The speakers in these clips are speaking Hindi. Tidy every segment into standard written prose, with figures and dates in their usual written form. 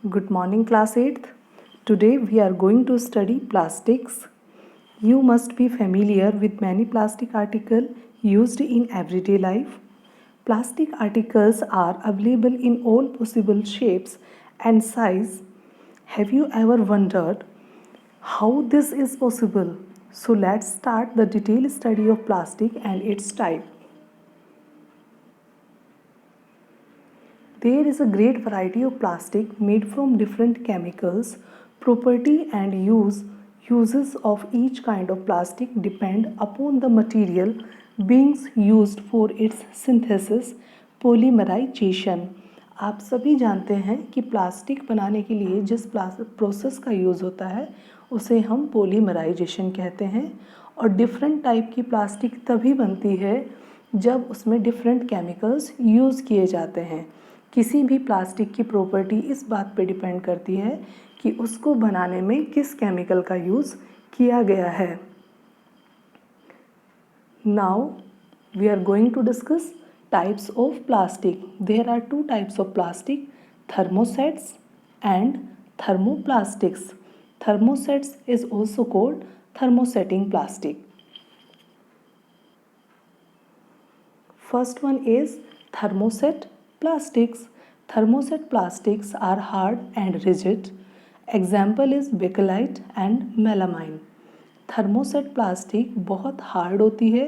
Good morning, class 8th. Today we are going to study plastics. You must be familiar with many plastic articles used in everyday life. Plastic articles are available in all possible shapes and size. Have you ever wondered how this is possible? So let's start the detailed study of plastic and its type. There is a great variety of plastic made from different chemicals. Property and uses of each kind of plastic depend upon the material being used for its synthesis, polymerization. आप सभी जानते हैं कि प्लास्टिक बनाने के लिए जिस प्रोसेस का यूज़ होता है उसे हम पोलीमराइजेशन कहते हैं और डिफरेंट टाइप की प्लास्टिक तभी बनती है जब उसमें डिफरेंट केमिकल्स यूज़ किए जाते हैं। किसी भी प्लास्टिक की प्रॉपर्टी इस बात पे डिपेंड करती है कि उसको बनाने में किस केमिकल का यूज़ किया गया है। Now we are going to discuss types of plastic. There are two types of plastic, thermosets and thermoplastics. Thermosets is also called thermosetting plastic. First one is thermoset plastics. Thermoset plastics are hard and rigid. Example is bakelite and melamine. Thermoset plastic बहुत हार्ड होती है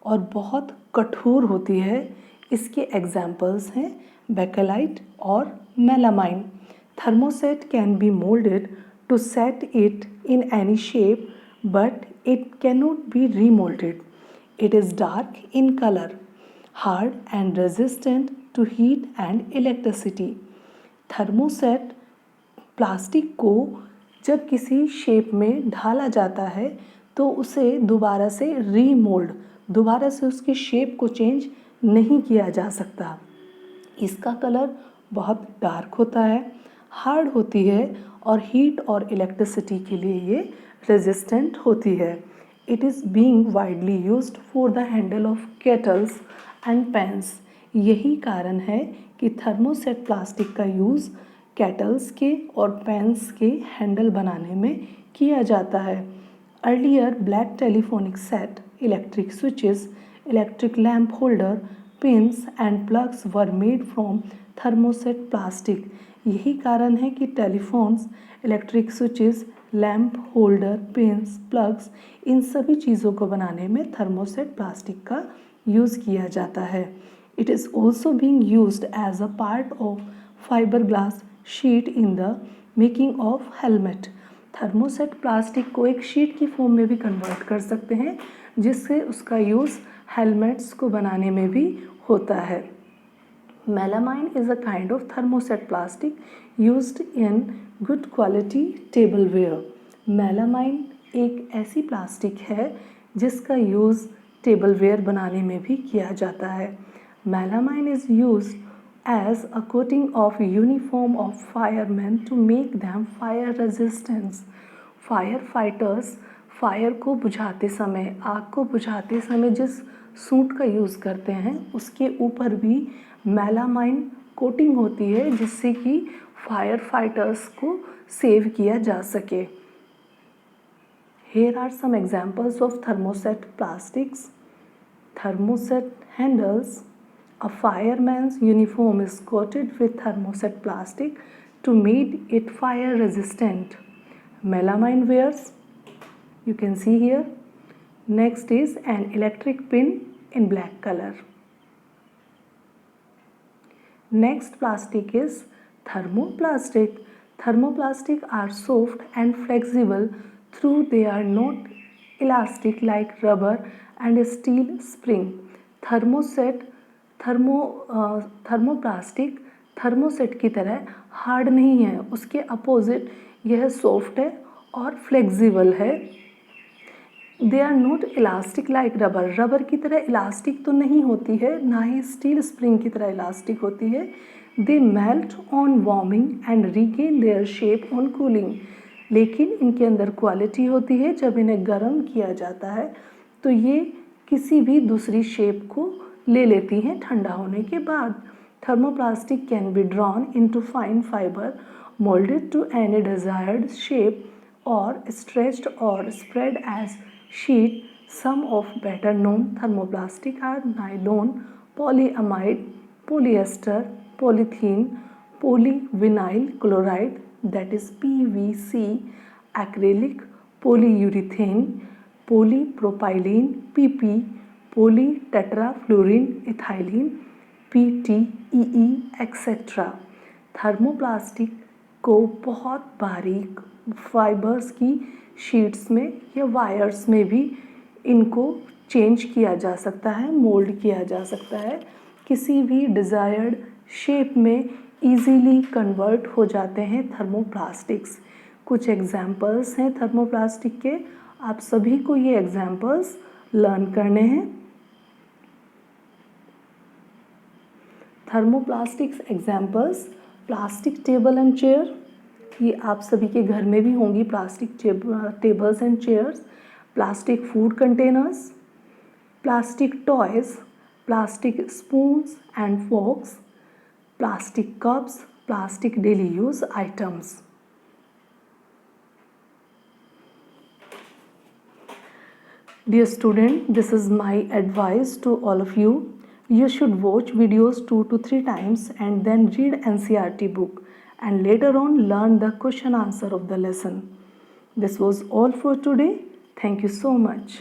और बहुत कठोर होती है। इसके एग्जाम्पल्स हैं बेकेलाइट और melamine. Thermoset can be moulded to set it in any shape but it cannot be remolded. It is dark in color, hard and resistant to heat and electricity. Thermoset plastic को जब किसी शेप में ढाला जाता है तो उसे दोबारा से दोबारा से उसकी शेप को चेंज नहीं किया जा सकता। इसका कलर बहुत डार्क होता है, हार्ड होती है और हीट और इलेक्ट्रिसिटी के लिए ये रेजिस्टेंट होती है। It is being widely used for the handle of kettles and pans. यही कारण है कि थर्मोसेट प्लास्टिक का यूज़ केटल्स के और पैन्स के हैंडल बनाने में किया जाता है। Earlier black telephonic set, electric switches, electric lamp holder, pins and plugs were made from thermoset plastic. यही कारण है कि telephones, electric switches, lamp holder, pins, plugs, इन सभी चीज़ों को बनाने में थर्मोसेट प्लास्टिक का यूज़ किया जाता है। It is also being used as a part of fibre glass sheet in the making of helmet. Thermoset plastic को एक शीट की फॉर्म में भी कन्वर्ट कर सकते हैं जिससे उसका यूज़ हेलमेट्स को बनाने में भी होता है। Melamine is a kind of thermoset plastic used in good quality tableware. Melamine एक ऐसी प्लास्टिक है जिसका यूज़ टेबलवेयर बनाने में भी किया जाता है। Melamine is used as a coating of uniform of firemen to make them fire resistant. Firefighters fire को बुझाते समय, आग को बुझाते समय जिस सूट का यूज़ करते हैं उसके ऊपर भी मेलामाइन कोटिंग होती है जिससे कि फायर फाइटर्स को सेव किया जा सके। Here are some examples of thermoset plastics. Thermoset handles. A fireman's uniform is coated with thermoset plastic to make it fire resistant. Melamine wares, you can see here. Next is an electric pin in black color. Next plastic is thermoplastic. Thermoplastic are soft and flexible though they are not elastic like rubber and steel spring. Thermoplastic thermoset की तरह हार्ड नहीं है, उसके अपोजिट यह सॉफ्ट है और फ्लेक्सिबल है। They are not elastic like rubber. Rubber की तरह इलास्टिक तो नहीं होती है, ना ही स्टील स्प्रिंग की तरह इलास्टिक होती है। They melt on warming and regain their shape on cooling. लेकिन इनके अंदर क्वालिटी होती है, जब इन्हें गर्म किया जाता है तो ये किसी भी दूसरी शेप को ले लेती हैं ठंडा होने के बाद। Thermoplastic can be drawn into fine fibre molded to any desired shape or stretched or spread as sheet. Some of better known thermoplastic are nylon, polyamide, polyester, polythene, polyvinyl chloride, that is PVC, acrylic, polyurethane, polypropylene, PP, polytetrafluorine ethylene, PTEE, etc. Thermoplastic को बहुत बारीक फाइबर्स की शीट्स में या वायर्स में भी इनको चेंज किया जा सकता है, मोल्ड किया जा सकता है, किसी भी डिज़ायर्ड शेप में इजीली कन्वर्ट हो जाते हैं थर्मोप्लास्टिक्स। कुछ एग्जाम्पल्स हैं थर्मोप्लास्टिक के, आप सभी को ये एग्जाम्पल्स लर्न करने हैं। Thermoplastics examples, plastic table and chair, ये आप सभी के घर में भी होंगी plastic tables and chairs. Plastic food containers, plastic toys, plastic spoons and forks, plastic cups, plastic daily use items. Dear student, this is my advice to all of you. You should watch videos 2 to 3 times and then read NCERT book and later on learn the question answer of the lesson. This was all for today. Thank you so much.